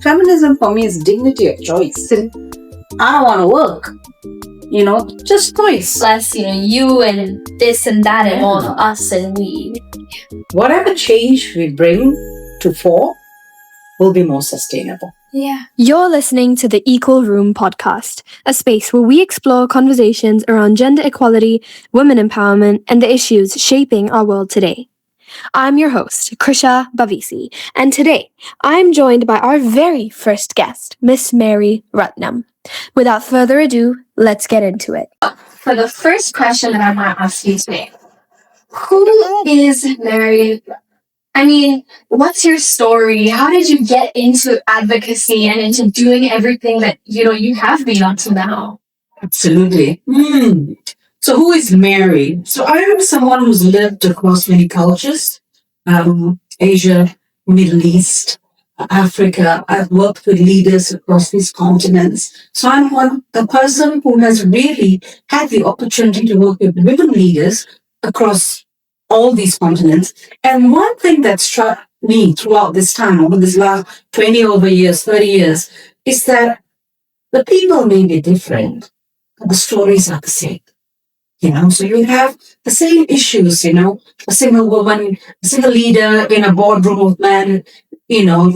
Feminism for me is dignity of choice. I don't want to work. Just choice. Less, you and this and that and all of us and we. Whatever change we bring to fore will be more sustainable. Yeah. You're listening to the Equal Room podcast, a space where we explore conversations around gender equality, women empowerment, and the issues shaping our world today. I'm your host, Krisha Bavisi, and today I'm joined by our very first guest, Miss Mary Ratnam. Without further ado, let's get into it. For the first question that I want to ask you today, who is Mary? I mean, what's your story? How did you get into advocacy and into doing everything that, you have been up to now? Absolutely. So who is Mary? So I am someone who's lived across many cultures, Asia, Middle East, Africa. I've worked with leaders across these continents. So I'm a person who has really had the opportunity to work with women leaders across all these continents. And one thing that struck me throughout this time, over this last 20 over years, 30 years, is that the people may be different, but the stories are the same. So you have the same issues, a single woman, a single leader in a boardroom of men,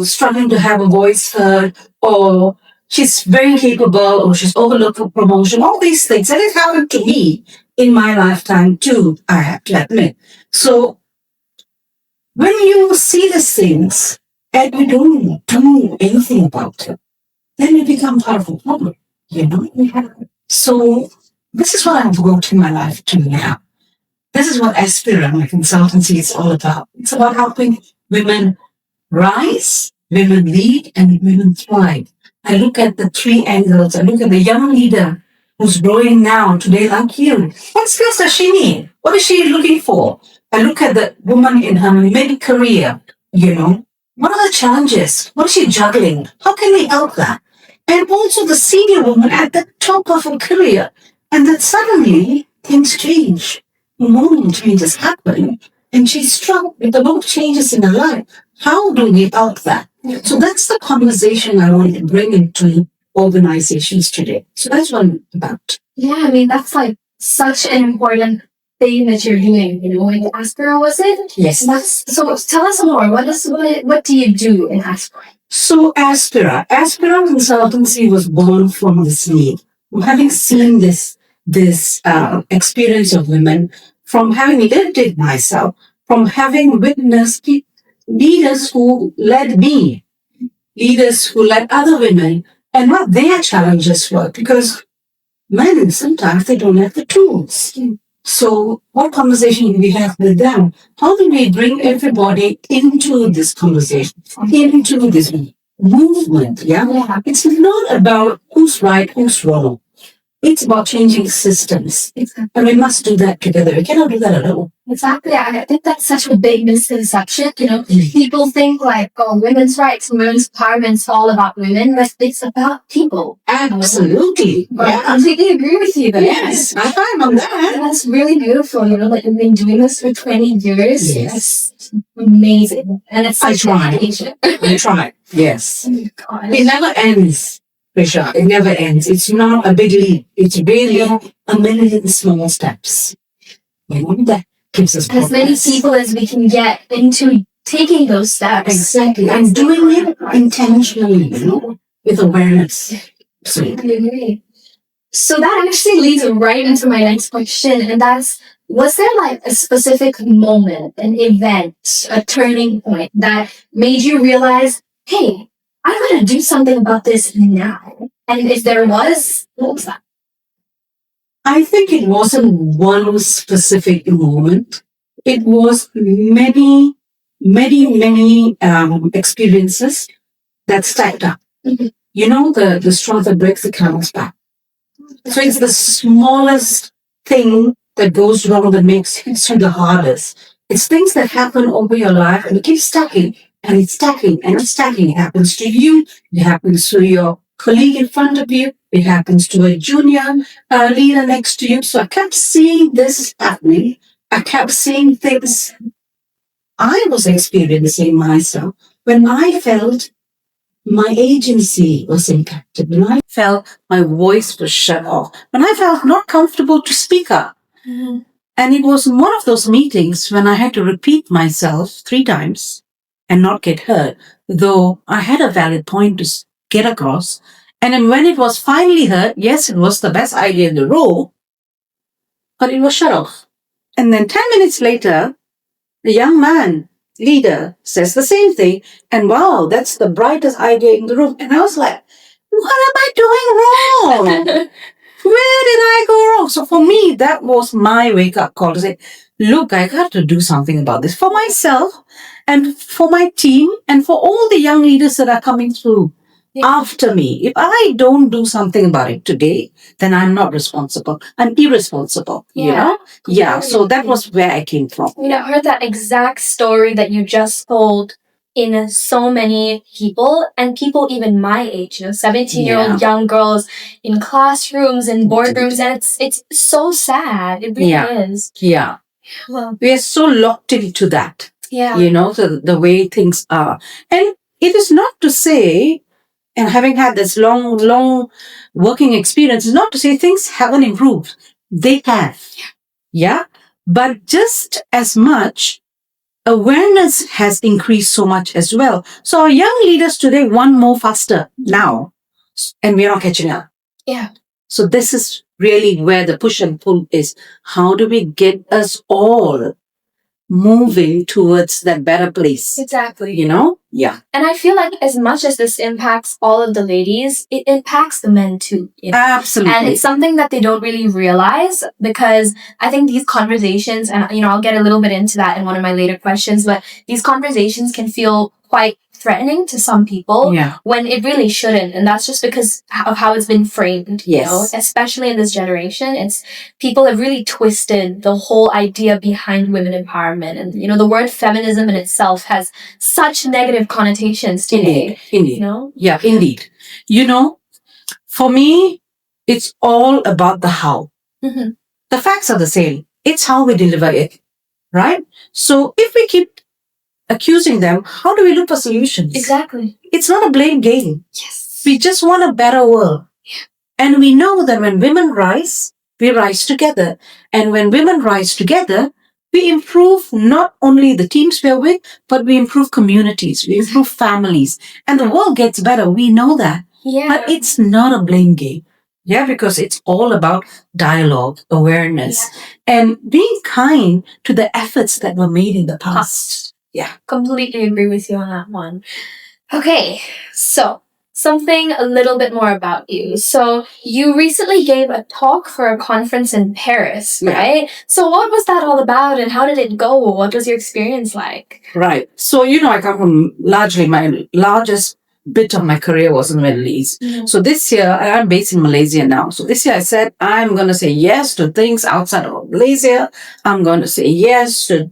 struggling to have a voice heard, or she's very capable, or she's overlooked for promotion, all these things. And it happened to me in my lifetime too, I have to admit. So when you see these things and you don't do anything about it, then you become part of the problem, So this is what I've worked in my life to now. This is what Aspira, my consultancy, is all about. It's about helping women rise, women lead, and women thrive. I look at the three angles. I look at the young leader who's growing now, today, like you. What skills does she need? What is she looking for? I look at the woman in her mid-career, What are the challenges? What is she juggling? How can we help that? And also the senior woman at the top of her career. And then suddenly things change. Moment changes happen. And she's struck with a lot of changes in her life. How do we help that? So that's the conversation I want to bring into organizations today. So that's what I'm about. Yeah, I mean, that's like such an important thing that you're doing, in Aspera, was it? Yes. So tell us more. What do you do in Aspera? So Aspira Consultancy was born from this need, from having seen this experience of women, from having lived it myself, from having witnessed leaders who led me, leaders who led other women, and what their challenges were, because men sometimes they don't have the tools. So what conversation do we have with them? How do we bring everybody into this conversation, into this movement? Yeah. It's not about who's right, who's wrong. It's about changing systems. And we must do that together. We cannot do that alone. Exactly. I think that's such a big misconception. People think like, women's rights, women's empowerment is all about women, but it's about people. Absolutely. I completely agree with you there. Yes, I'm on that. That's really beautiful, that you've been doing this for 20 years. Yes. That's amazing. And it's such dedication. I try. Yes. Oh, gosh. It never ends, Prisha. It never ends. It's not a big leap. It's really a million small steps. That gives us as many people as we can get into taking those steps. Exactly. And doing it intentionally, with awareness. Absolutely agree. So that actually leads right into my next question, and that's, was there like a specific moment, an event, a turning point that made you realize, hey, I'm going to do something about this now? And if there was, what was that? I think it wasn't one specific moment. It was many experiences that stacked up. Mm-hmm. The straw that breaks the camel's back. So it's the smallest thing that goes wrong that makes history the hardest. It's things that happen over your life and it keeps stacking and it's stacking and it's stacking. It happens to you. It happens to your colleague in front of you. It happens to a junior leader next to you. So I kept seeing this happening. I kept seeing things I was experiencing myself when I felt my agency was impacted. When I felt my voice was shut off, when I felt not comfortable to speak up. And it was one of those meetings when I had to repeat myself 3 times and not get heard, though I had a valid point to get across. And then when it was finally heard, yes, it was the best idea in the room, but it was shut off. And then 10 minutes later, the young man, leader, says the same thing. And wow, that's the brightest idea in the room. And I was like, what am I doing wrong? Where did I go wrong? So for me, that was my wake-up call to say, look, I got to do something about this for myself and for my team and for all the young leaders that are coming through after me. If I don't do something about it today, then I'm not responsible. I'm irresponsible, you know? Yeah, so that was where I came from. I heard that exact story that you just told in so many people, and people even my age, 17-year-old young girls in classrooms and boardrooms, and it's so sad. It really is. Yeah. Well, we are so locked into that, the way things are. And it is not to say, and having had this long working experience, is not to say things haven't improved. They have. Yeah. But just as much, awareness has increased so much as well. So our young leaders today want more faster now, and we're not catching up. Yeah. So this is really where the push and pull is. How do we get us all moving towards that better place? Exactly. Yeah. And I feel like as much as this impacts all of the ladies, it impacts the men too. Absolutely. And it's something that they don't really realize, because I think these conversations, and I'll get a little bit into that in one of my later questions, but these conversations can feel quite threatening to some people when it really shouldn't. And that's just because of how it's been framed, especially in this generation. It's people have really twisted the whole idea behind women empowerment. And, the word feminism in itself has such negative connotations today. Indeed. Yeah, indeed. For me, it's all about the how. Mm-hmm. The facts are the same. It's how we deliver it, right? So if we keep accusing them, how do we look for solutions? Exactly. It's not a blame game. Yes. We just want a better world. Yeah. And we know that when women rise, we rise together. And when women rise together, we improve not only the teams we're with, but we improve communities, we improve families, and the world gets better. We know that. Yeah. But it's not a blame game. Yeah, because it's all about dialogue, awareness, and being kind to the efforts that were made in the past. Yeah. Completely agree with you on that one. Okay, so something a little bit more about you. So you recently gave a talk for a conference in Paris, right? So what was that all about, and how did it go? What was your experience like? Right. So, I come from my largest bit of my career was in the Middle East. Mm-hmm. So this year, I'm based in Malaysia now. So this year I said, I'm going to say yes to things outside of Malaysia. I'm going to say yes to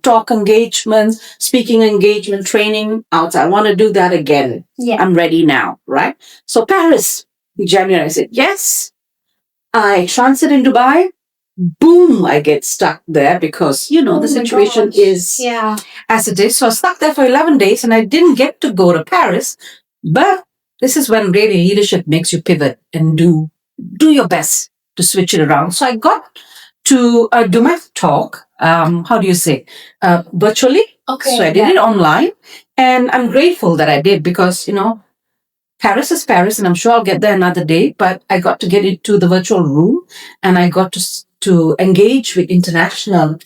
talk engagements, speaking engagement, training outside. I want to do that again. Yeah. I'm ready now, right? So Paris, in January, I said, yes. I transit in Dubai. Boom, I get stuck there because, the situation is as it is. So I was stuck there for 11 days and I didn't get to go to Paris. But this is when really leadership makes you pivot and do your best to switch it around. So I got to do my talk, virtually. Okay. So I did it online, and I'm grateful that I did because, Paris is Paris, and I'm sure I'll get there another day, but I got to get into the virtual room, and I got to engage with international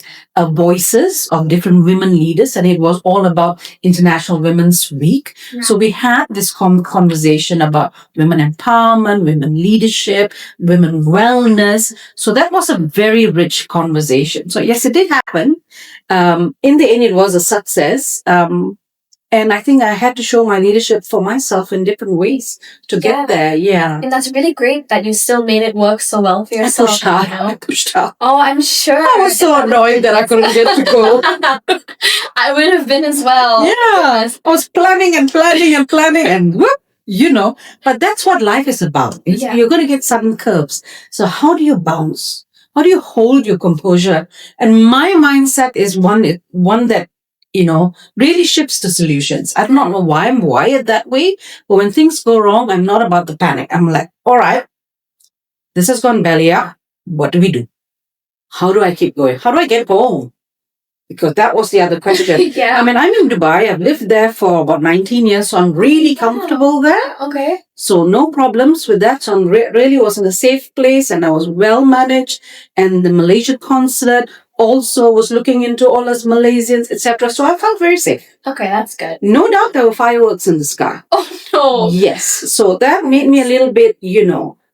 voices of different women leaders, and it was all about International Women's Week. Yeah. So we had this conversation about women empowerment, women leadership, women wellness. So that was a very rich conversation. So yes, it did happen. In the end, it was a success. And I think I had to show my leadership for myself in different ways to get there. Yeah. And that's really great that you still made it work so well for yourself. I pushed hard. Oh, I'm sure. I was so annoyed that I couldn't get to go. I would have been as well. Yeah. I was planning and whoop, but that's what life is about. You're going to get sudden curves. So how do you bounce? How do you hold your composure? And my mindset is one that, really shifts the solutions. I do not know why I'm wired that way, but when things go wrong, I'm not about the panic. I'm like, all right, this has gone belly up. What do we do? How do I keep going? How do I get home? Because that was the other question. Yeah. I mean, I'm in Dubai. I've lived there for about 19 years, so I'm really comfortable there. Okay. So no problems with that. So I really was in a safe place and I was well managed. And the Malaysian consulate also was looking into all us Malaysians, etc. So I felt very safe. Okay, that's good. No doubt there were fireworks in the sky. Oh no. Yes. So that made me a little bit,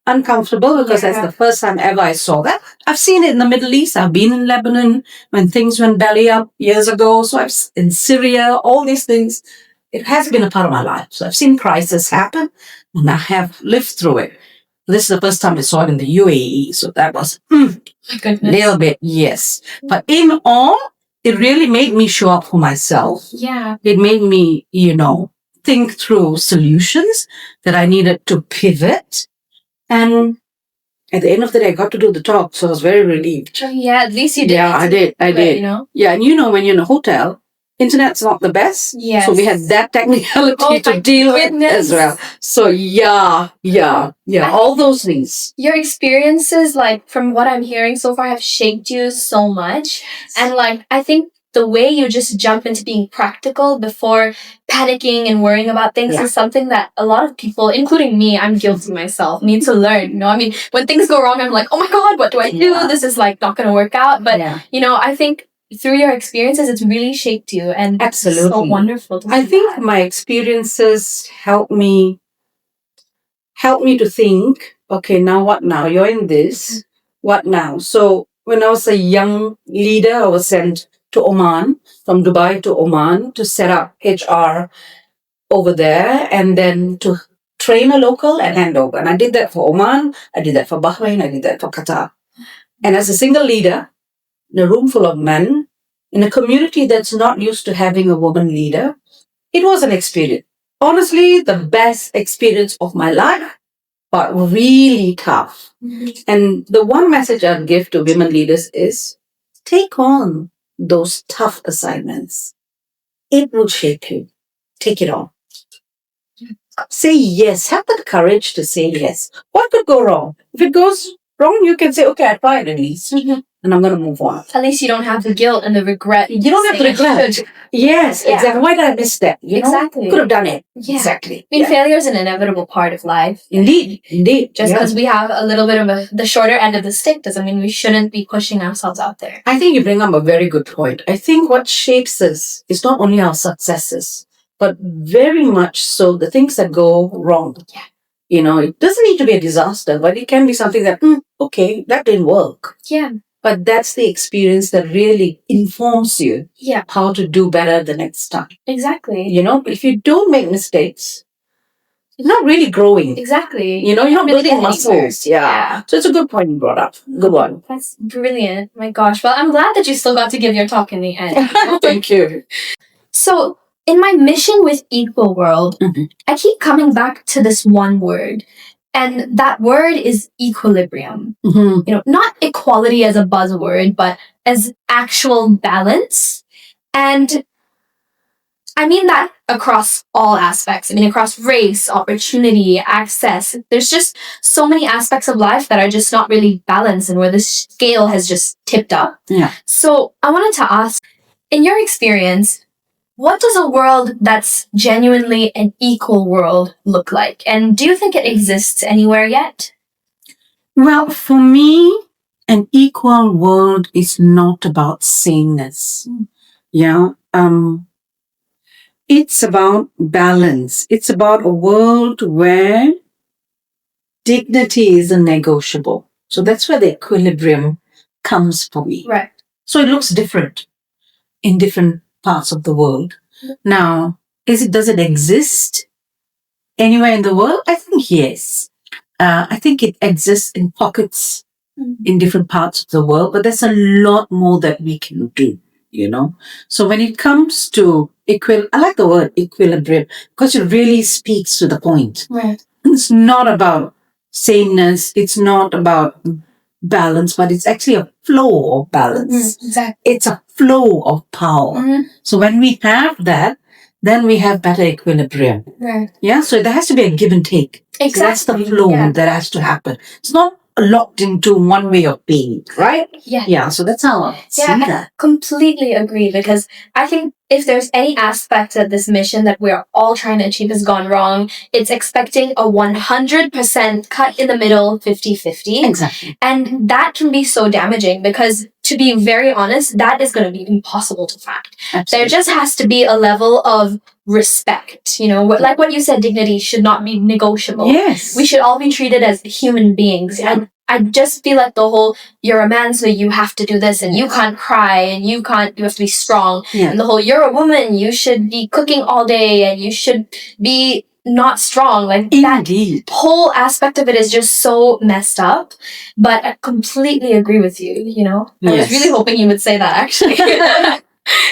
uncomfortable because that's the first time ever I saw that. I've seen it in the Middle East. I've been in Lebanon when things went belly up years ago. So I've in Syria, all these things. It has been a part of my life. So I've seen crisis happen and I have lived through it. This is the first time I saw it in the UAE. So that was My goodness. a little bit, yes. But in all, it really made me show up for myself. Yeah. It made me, think through solutions that I needed to pivot. And at the end of the day, I got to do the talk. So I was very relieved. Yeah, at least you did. Yeah, I did. You know? Yeah, and when you're in a hotel, internet's not the best. Yes. So we had that technicality to deal with as well. So yeah, all those things. Your experiences, like from what I'm hearing so far, have shaped you so much. And like, I think the way you just jump into being practical before panicking and worrying about things is something that a lot of people, including me, I'm guilty myself, need to learn. I mean, when things go wrong, I'm like, oh my God, what do I do? This is like not going to work out. But, I think through your experiences, it's really shaped you. And absolutely, it's so wonderful to see I think my experiences help me to think, okay, now what now? You're in this. What now? So when I was a young leader, I was sent to Oman, from Dubai to Oman, to set up HR over there and then to train a local and hand over. And I did that for Oman, I did that for Bahrain, I did that for Qatar. And as a single leader, in a room full of men, in a community that's not used to having a woman leader, it was an experience. Honestly, the best experience of my life, but really tough. And the one message I'd give to women leaders is take on those tough assignments. It will shape you. Take it on. Say yes. Have the courage to say yes. What could go wrong? If it goes wrong, you can say, okay, I tried at least. And I'm going to move on. At least you don't have the guilt and the regret. You don't have the regret. Yes, exactly. Why did I miss that? Exactly. Could have done it. Yeah. Exactly. I mean, failure is an inevitable part of life. Indeed. Just because we have a little bit of the shorter end of the stick doesn't mean we shouldn't be pushing ourselves out there. I think you bring up a very good point. I think what shapes us is not only our successes, but very much so the things that go wrong. Yeah. It doesn't need to be a disaster, but it can be something that, okay, that didn't work. Yeah. But that's the experience that really informs you how to do better the next time. Exactly. If you don't make mistakes, you're not really growing. Exactly. You're not building muscles. Yeah. So it's a good point you brought up. Good one. That's brilliant. My gosh. Well, I'm glad that you still got to give your talk in the end. Thank you. So, in my mission with Equal World, I keep coming back to this one word. And that word is equilibrium. Not equality as a buzzword, but as actual balance. And I mean that across all aspects. I mean, across race, opportunity, access. There's just so many aspects of life that are just not really balanced and where the scale has just tipped up. Yeah. So I wanted to ask, in your experience, what does a world that's genuinely an equal world look like? And do you think it exists anywhere yet? Well, for me, an equal world is not about sameness. It's about balance. It's about a world where dignity is negotiable. So that's where the equilibrium comes for me. Right. So it looks different in different parts of the world. Now, does it exist anywhere in the world? I think yes. I think it exists in pockets in different parts of the world, but there's a lot more that we can do, So when it comes to I like the word equilibrium because it really speaks to the point. Right. It's not about sameness. It's not about balance, but it's actually a flow of balance. Exactly. It's a flow of power. So when we have that, then we have better equilibrium. Right. Yeah, so there has to be a give and take. Exactly. So that's the flow that has to happen. It's not locked into one way of being, right? Yeah. Yeah, so that's how I see that. I completely agree, because I think if there's any aspect of this mission that we're all trying to achieve has gone wrong, it's expecting a 100% cut in the middle 50-50. Exactly. And that can be so damaging, because to be very honest, that is going to be impossible to find. Absolutely. There just has to be a level of respect, like what you said, dignity should not be negotiable. Yes. We should all be treated as human beings. And I just feel like the whole, you're a man, so you have to do this, and you can't cry, and you have to be strong. Yeah. And the whole, you're a woman, you should be cooking all day, and you should be not strong. Like, Indeed. that whole aspect of it is just so messed up. But I completely agree with you, I was really hoping you would say that, actually.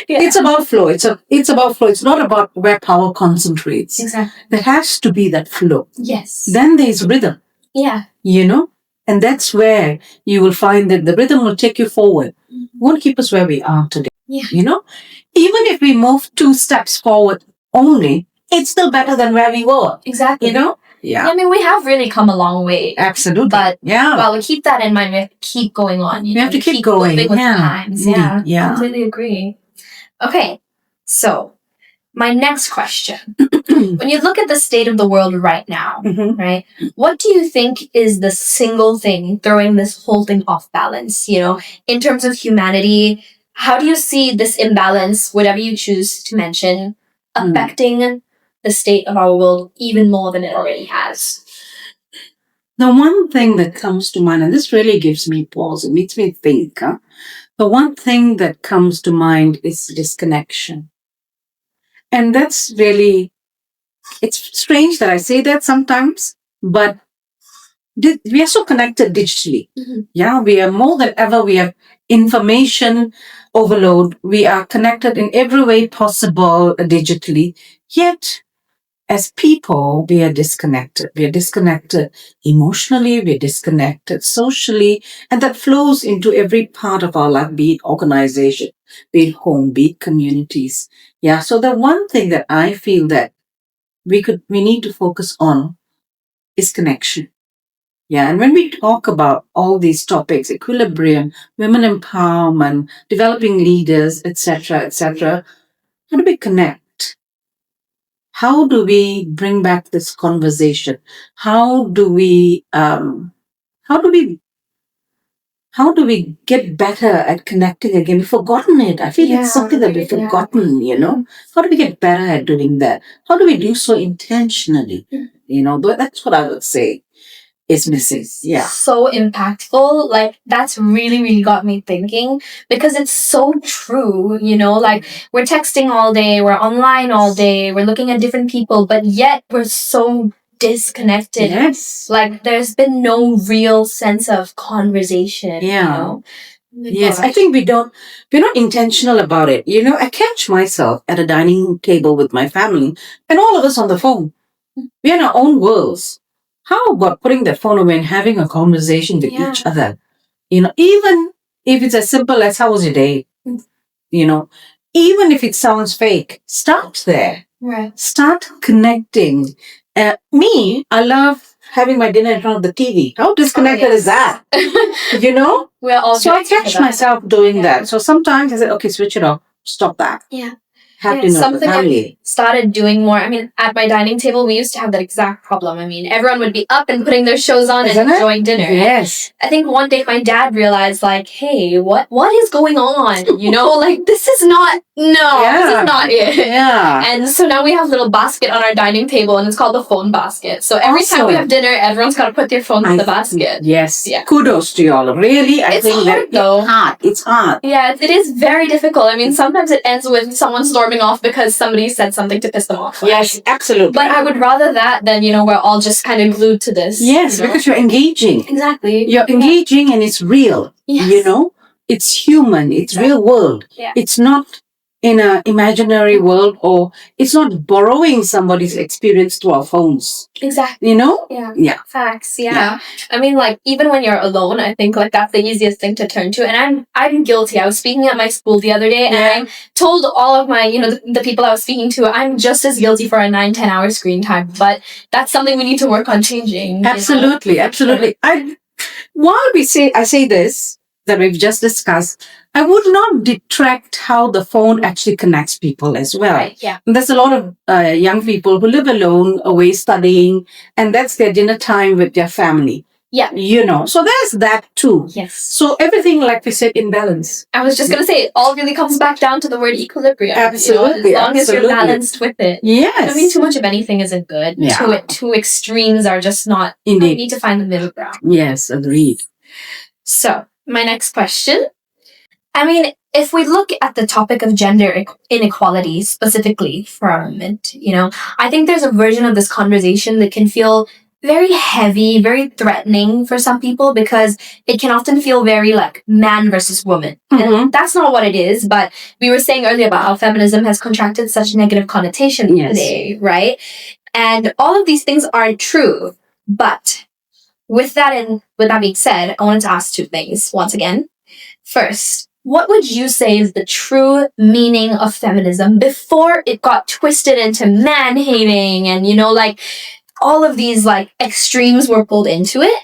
It's about flow. It's about flow. It's not about where power concentrates. Exactly. There has to be that flow. Yes. Then there's rhythm. Yeah. And that's where you will find that the rhythm will take you forward. Won't keep us where we are today. Yeah. Even if we move 2 steps forward only, it's still better than where we were. Exactly. Yeah. I mean, we have really come a long way. Absolutely. But yeah. while we keep that in mind, we have to keep going on. We have to keep going. With times. Indeed. Yeah. Completely agree. Okay. So, my next question. When you look at the state of the world right now, right, what do you think is the single thing throwing this whole thing off balance? In terms of humanity, how do you see this imbalance, whatever you choose to mention, affecting the state of our world even more than it already has? The one thing that comes to mind, and this really gives me pause, it makes me think, the one thing that comes to mind is disconnection. And that's really, it's strange that I say that sometimes, but we are so connected digitally. Yeah, we are more than ever. We have information overload. We are connected in every way possible digitally. Yet, as people, we are disconnected. We are disconnected emotionally. We are disconnected socially. And that flows into every part of our life, be it organization, be it home, be it communities. Yeah. So the one thing that I feel that we need to focus on is connection. Yeah. And when we talk about all these topics, equilibrium, women empowerment, developing leaders, etc., how do we connect? How do we bring back this conversation? How do we get better at connecting again? We've forgotten it. I feel it's something that we've forgotten, How do we get better at doing that? How do we do so intentionally? That's what I would say is missing. Yeah. So impactful. Like, that's really, really got me thinking, because it's so true, like, we're texting all day, we're online all day, we're looking at different people, but yet we're so disconnected. Yes. Like, there's been no real sense of conversation. Yeah. Yes, I think we're not intentional about it. I catch myself at a dining table with my family and all of us on the phone. We're in our own worlds. How about putting the phone away and having a conversation with each other? Even if it's as simple as how was your day? Even if it sounds fake, start there. Right. Start connecting. Me, I love having my dinner in front of the TV. How disconnected is that? We're all So I catch myself doing that. So sometimes I say, okay, switch it off. Stop that. Yeah. Have dinner with the something family. I started doing more. I mean, at my dining table, we used to have that exact problem. I mean, everyone would be up and putting their shows on and enjoying dinner. Yes. I think one day my dad realized, like, hey, what is going on? Like, this is not it. Yeah. And so now we have a little basket on our dining table, and it's called the phone basket. So every time we have dinner, everyone's got to put their phone in the basket. Yes. Yeah. Kudos to y'all. Really, I It's think hard, that though. It's hard. Yeah, it is very difficult. I mean, sometimes it ends with someone storming off because somebody said something to piss them off. Yes, absolutely. But I would rather that than, we're all just kind of glued to this. Yes, because you're engaging. Exactly. You're engaging and it's real. Yes. It's human. It's real world. Yeah. It's not in an imaginary world, or it's not borrowing somebody's experience to our phones. Exactly. You know? Yeah. Yeah. Facts. Yeah. I mean, like, even when you're alone, I think like that's the easiest thing to turn to. And I'm guilty. I was speaking at my school the other day, and I told all of my, the people I was speaking to, I'm just as guilty for a 9-10 hour screen time. But that's something we need to work on changing. Absolutely, absolutely. I say this that we've just discussed, I would not detract how the phone actually connects people as well. Right. Yeah. There's a lot of young people who live alone, away studying, and that's their dinner time with their family. Yeah. So there's that too. Yes. So everything, like we said, in balance. I was just going to say, it all really comes back down to the word equilibrium. Absolutely. As long as you're balanced with it. Yes. I mean, too much of anything isn't good. Yeah. Two extremes are just not. Indeed. You need to find the middle ground. Yes, agreed. So, my next question. I mean, if we look at the topic of gender inequality specifically for a moment, I think there's a version of this conversation that can feel very heavy, very threatening for some people, because it can often feel very like man versus woman. Mm-hmm. And that's not what it is, but we were saying earlier about how feminism has contracted such negative connotation today, right? And all of these things aren't true. But with that being said, I wanted to ask two things once again. First, what would you say is the true meaning of feminism before it got twisted into man-hating and, like all of these like extremes were pulled into it?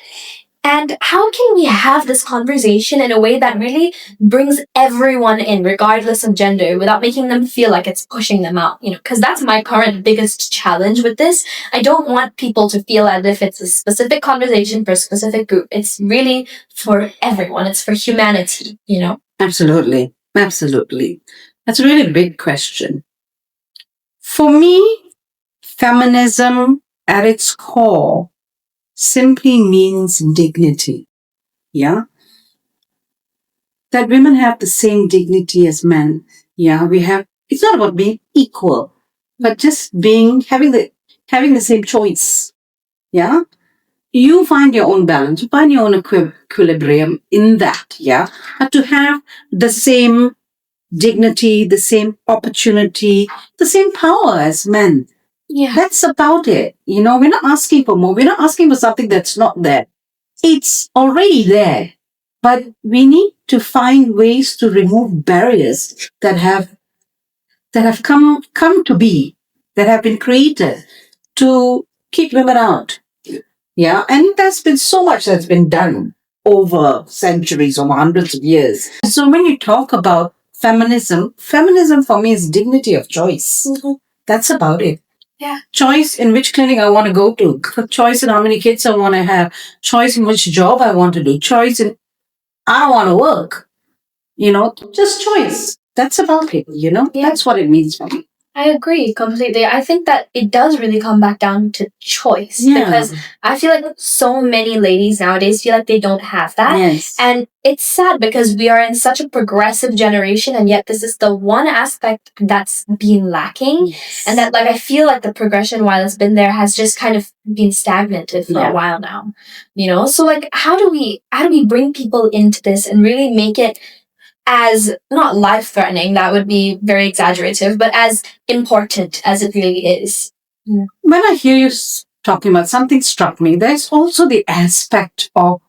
And how can we have this conversation in a way that really brings everyone in, regardless of gender, without making them feel like it's pushing them out? Because that's my current biggest challenge with this. I don't want people to feel as if it's a specific conversation for a specific group. It's really for everyone. It's for humanity, Absolutely. Absolutely. That's a really big question. For me, feminism at its core simply means dignity. Yeah? That women have the same dignity as men. Yeah, it's not about being equal, but just having the same choice. Yeah? You find your own balance, you find your own equilibrium in that. Yeah? But to have the same dignity, the same opportunity, the same power as men. Yeah. That's about it. We're not asking for more. We're not asking for something that's not there. It's already there. But we need to find ways to remove barriers that have come to be, that have been created to keep women out. Yeah. And there's been so much that's been done over centuries, over hundreds of years. So when you talk about feminism for me is dignity of choice. Mm-hmm. That's about it. Yeah. Choice in which clinic I want to go to. Choice in how many kids I want to have. Choice in which job I want to do. Choice in I want to work. Just choice. That's about it. Yeah. That's what it means for me. I agree completely. I think that it does really come back down to choice, because I feel like so many ladies nowadays feel like they don't have that. Yes. And it's sad because we are in such a progressive generation, and yet this is the one aspect that's been lacking. Yes. And that, like, I feel like the progression while it's been there has just kind of been stagnated for a while now. So like how do we bring people into this and really make it as not life-threatening, that would be very exaggerative, but as important as it really is. When I hear you talking about something struck me, there's also the aspect of,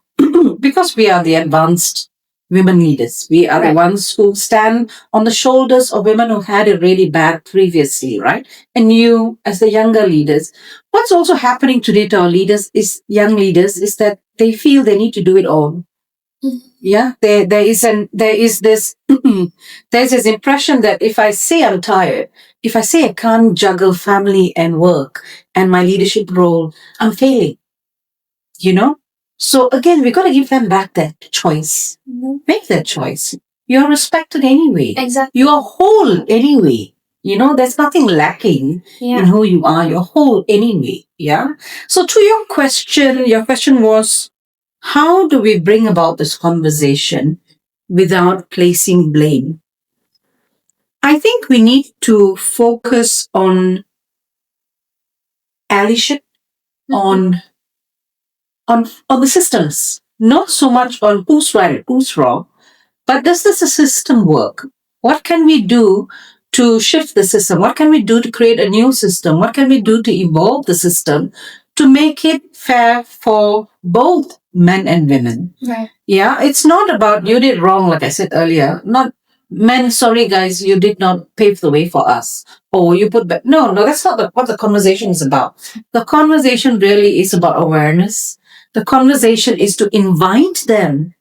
because we are the advanced women leaders, we are the ones who stand on the shoulders of women who had it really bad previously, right? And you, as the younger leaders, what's also happening today to our young leaders, is that they feel they need to do it all. Yeah, there's this impression that if I say I'm tired, if I say I can't juggle family and work and my leadership role, I'm failing. So again, we got to give them back that choice. Mm-hmm. Make that choice. You're respected anyway. Exactly. You're whole anyway. There's nothing lacking in who you are. You're whole anyway. Yeah. So to your question was, how do we bring about this conversation without placing blame? I think we need to focus on allyship, on the systems, not so much on who's right, who's wrong, but does this system work? What can we do to shift the system? What can we do to create a new system? What can we do to evolve the system to make it fair for both men and women? Right. Yeah, it's not about you did wrong, like I said earlier. Not men, sorry guys, you did not pave the way for us. Or you put back. No, no, that's not what the conversation is about. The conversation really is about awareness. The conversation is to invite them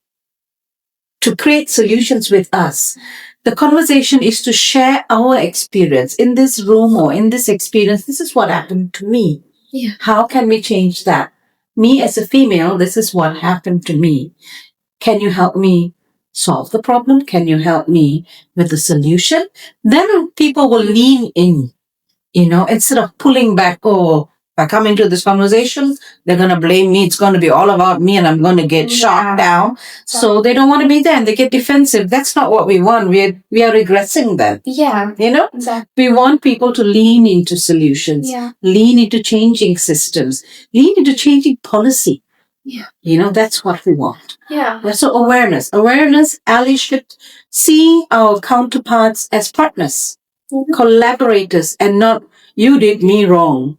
to create solutions with us. The conversation is to share our experience in this room or in this experience. This is what happened to me. Yeah. How can we change that? Me as a female, this is what happened to me. Can you help me solve the problem? Can you help me with the solution? Then people will lean in, instead of pulling back. Oh, if I come into this conversation, they're going to blame me. It's going to be all about me and I'm going to get shot down. So they don't want to be there and they get defensive. That's not what we want. We are regressing them. Yeah. Exactly. We want people to lean into solutions, lean into changing systems, lean into changing policy. Yeah. That's what we want. Yeah. So awareness, allyship, seeing our counterparts as partners, collaborators, and not you did me wrong,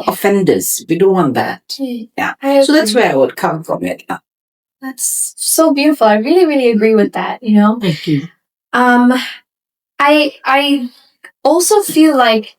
offenders. We don't want that. Yeah. So that's where I would come from it. That's so beautiful. I really, really agree with that, Thank you. I also feel like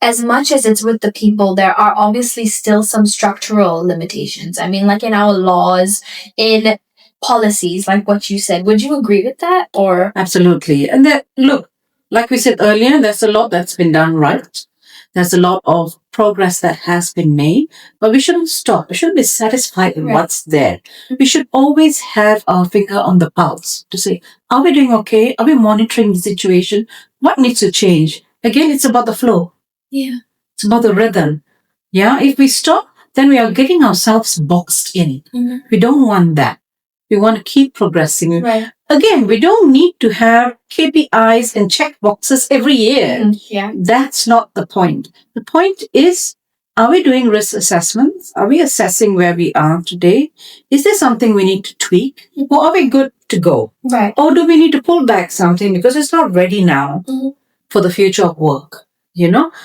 as much as it's with the people, there are obviously still some structural limitations. I mean, like in our laws, in policies, like what you said. Would you agree with that? Or Absolutely. And that, look, like we said earlier, there's a lot that's been done right. There's a lot of progress that has been made, but we shouldn't stop. We shouldn't be satisfied with what's there. We should always have our finger on the pulse to say, are we doing okay? Are we monitoring the situation? What needs to change? Again, it's about the flow. Yeah. It's about the rhythm. Yeah. If we stop, then we are getting ourselves boxed in. Mm-hmm. We don't want that. We want to keep progressing. Right. Again, we don't need to have KPIs and check boxes every year. Mm-hmm. Yeah. That's not the point. The point is, are we doing risk assessments? Are we assessing where we are today? Is there something we need to tweak? Or are we good to go? Right. Or do we need to pull back something because it's not ready now for the future of work?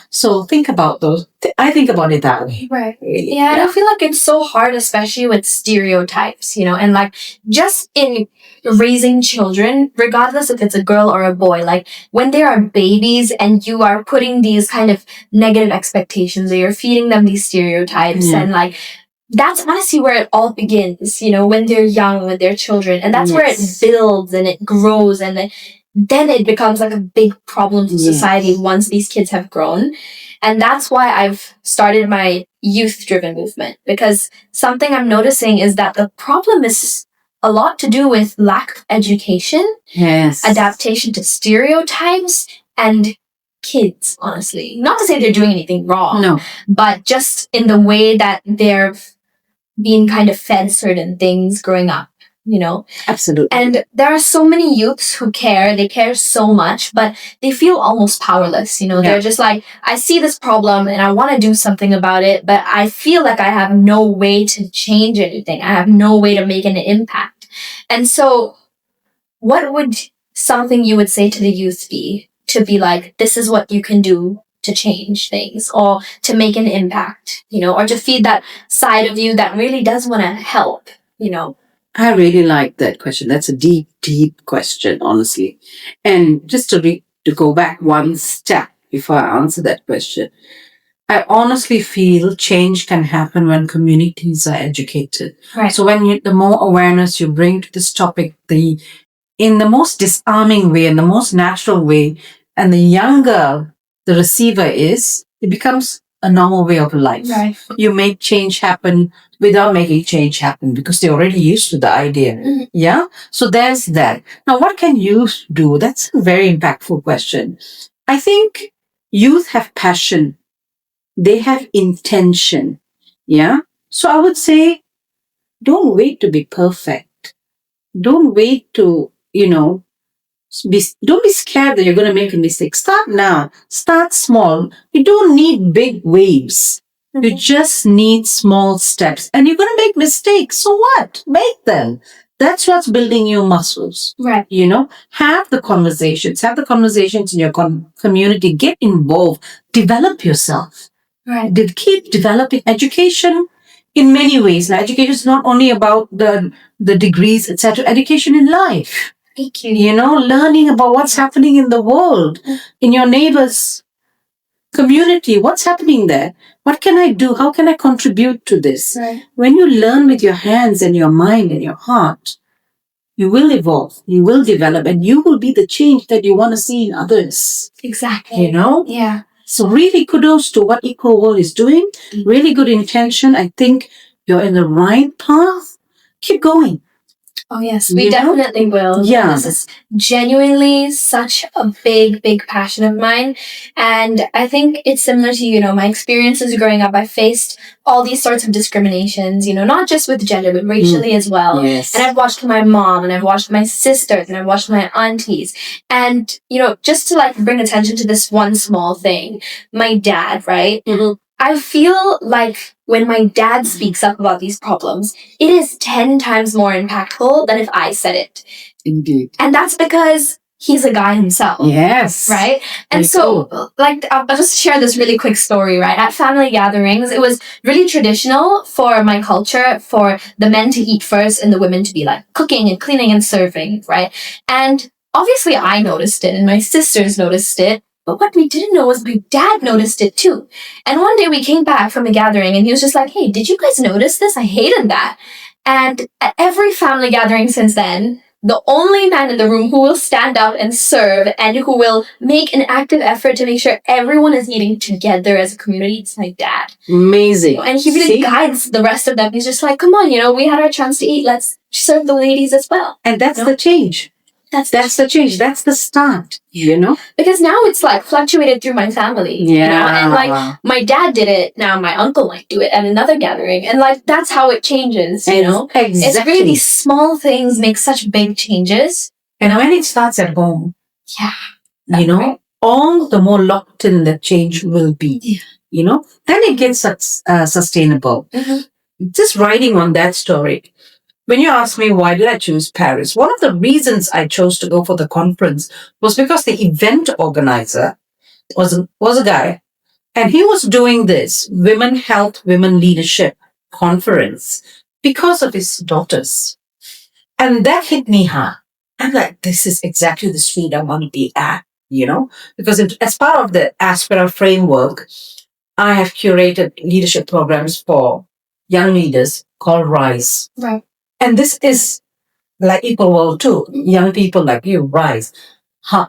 So think about those. I think about it that way. Right. Really. Yeah, and I feel like it's so hard, especially with stereotypes, and like just in raising children, regardless if it's a girl or a boy, like when they are babies and you are putting these kind of negative expectations or you're feeding them these stereotypes and like that's honestly where it all begins, when they're young, when they're children. And that's where it builds and it grows and then it becomes like a big problem to society once these kids have grown. And that's why I've started my youth-driven movement, because something I'm noticing is that the problem is a lot to do with lack of education, adaptation to stereotypes, and kids, honestly. Not to say they're doing anything wrong, but just in the way that they're being kind of fed certain things growing up. Absolutely. And there are so many youths who care. They care so much, but they feel almost powerless. They're just like, I see this problem and I want to do something about it, but I feel like I have no way to change anything. I have no way to make an impact. And so what would something you would say to the youth be to be like, this is what you can do to change things or to make an impact, or to feed that side of you that really does want to help, I really like that question. That's a deep, deep question, honestly. And just to go back one step before I answer that question, I honestly feel change can happen when communities are educated. Right. So when the more awareness you bring to this topic, in the most disarming way, in the most natural way, and the younger the receiver is, it becomes a normal way of life. Right. You make change happen without making change happen because they're already used to the idea. Yeah? So there's that. Now, what can youth do? That's a very impactful question. I think youth have passion. They have intention. Yeah? So I would say, don't wait to be perfect. Don't wait to, don't be scared that you're going to make a mistake. Start now. Start small. You don't need big waves. You just need small steps. And you're going to make mistakes. So what? Make them. That's what's building your muscles. Right. Have the conversations. Have the conversations in your community. Get involved. Develop yourself. Right. Keep developing education in many ways. Now, education is not only about the degrees, etc. Education in life. Thank you. Learning about what's happening in the world, in your neighbors' community. What's happening there? What can I do? How can I contribute to this? Right. When you learn with your hands and your mind and your heart, you will evolve, you will develop, and you will be the change that you want to see in others. Exactly. Yeah. So really kudos to what Equal World is doing. Really good intention. I think you're in the right path. Keep going. Oh, yes, we definitely will. Yeah. This is genuinely such a big, big passion of mine. And I think it's similar to, my experiences growing up. I faced all these sorts of discriminations, not just with gender, but racially as well. Yes. And I've watched my mom, and I've watched my sisters, and I've watched my aunties. And, just to bring attention to this one small thing, my dad, right? Mm-hmm. I feel like when my dad speaks up about these problems, it is 10 times more impactful than if I said it. Indeed. And that's because he's a guy himself. Yes. Right? And so, I'll just share this really quick story, right? At family gatherings, it was really traditional for my culture for the men to eat first and the women to be cooking and cleaning and serving, right? And obviously I noticed it and my sisters noticed it. But what we didn't know was my dad noticed it too. And one day we came back from a gathering and he was just like, hey, did you guys notice this? I hated that. And at every family gathering since then, the only man in the room who will stand out and serve and who will make an active effort to make sure everyone is eating together as a community is my dad. Amazing. And he really guides the rest of them. He's just like, come on, we had our chance to eat. Let's serve the ladies as well. And that's the change. That's the change. That's the start, Because now it's fluctuated through my family. Yeah. And my dad did it. Now my uncle might do it at another gathering. And that's how it changes, Exactly. It's really these small things make such big changes. And when it starts at home, yeah, right? All the more locked in the change will be, then it gets sustainable. Mm-hmm. Just riding on that story. When you ask me why did I choose Paris, one of the reasons I chose to go for the conference was because the event organizer was a guy, and he was doing this Women Health, Women Leadership conference because of his daughters. And that hit me hard. I'm like, this is exactly the street I want to be at, because as part of the Aspera framework, I have curated leadership programs for young leaders called RISE. Right. And this is like Equal World too. Young people like you, rise.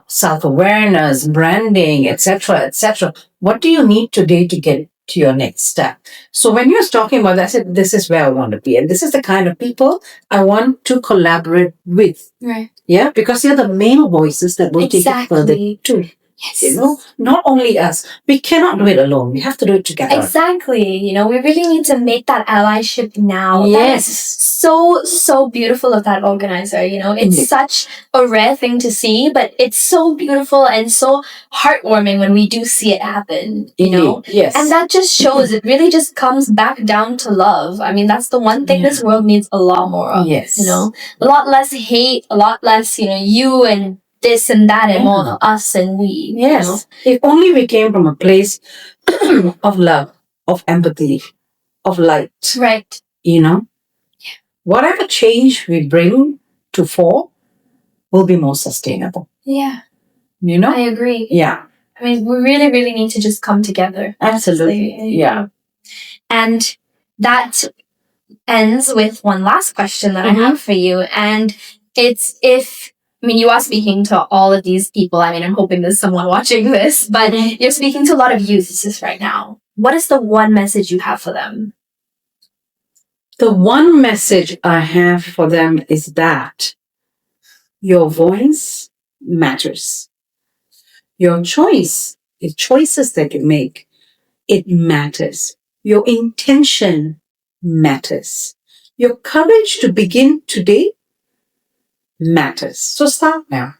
Self-awareness, branding, etc., etc. What do you need today to get to your next step? So when you're talking about that, I said, this is where I want to be. And this is the kind of people I want to collaborate with. Right. Yeah, because they're the male voices that will take it further too. Yes. Not only us. We cannot do it alone. We have to do it together. Exactly. We really need to make that allyship now. Yes. That is so beautiful of that organizer. It's such a rare thing to see, but it's so beautiful and so heartwarming when we do see it happen. Yes. And that just shows it really just comes back down to love. I mean, that's the one thing this world needs a lot more of. Yes. A lot less hate, a lot less, you and this and that and more us and we. Yes. If only we came from a place of love, of empathy, of light. Right. Whatever change we bring to fore will be more sustainable. Yeah. I agree. Yeah. I mean, we really, really need to just come together. Absolutely. Yeah. And that ends with one last question that I have for you. And it's you are speaking to all of these people. I mean, I'm hoping there's someone watching this, but you're speaking to a lot of youths right now. What is the one message you have for them? The one message I have for them is that your voice matters. Your choice, the choices that you make, it matters. Your intention matters. Your courage to begin today matters. So start now.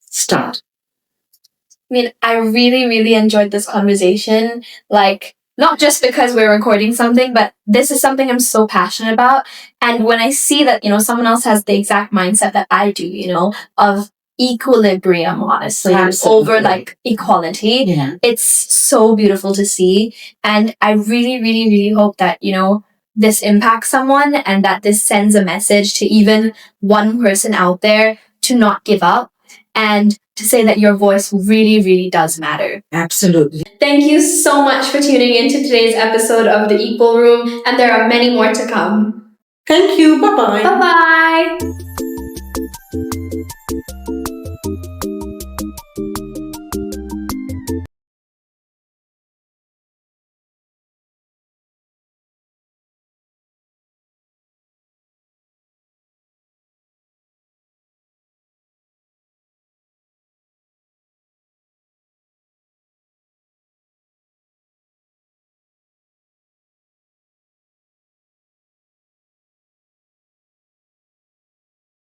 Start. I mean, I really, really enjoyed this conversation. not just because we're recording something, but this is something I'm so passionate about. And when I see that, someone else has the exact mindset that I do, of equilibrium, honestly, Absolutely. over like equality, Yeah. it's so beautiful to see. And I really, really, really hope that, this impacts someone and that this sends a message to even one person out there to not give up and to say that your voice really, really does matter. Absolutely. Thank you so much for tuning in to today's episode of The Equal Room, and there are many more to come. Thank you. Bye-bye. Bye-bye!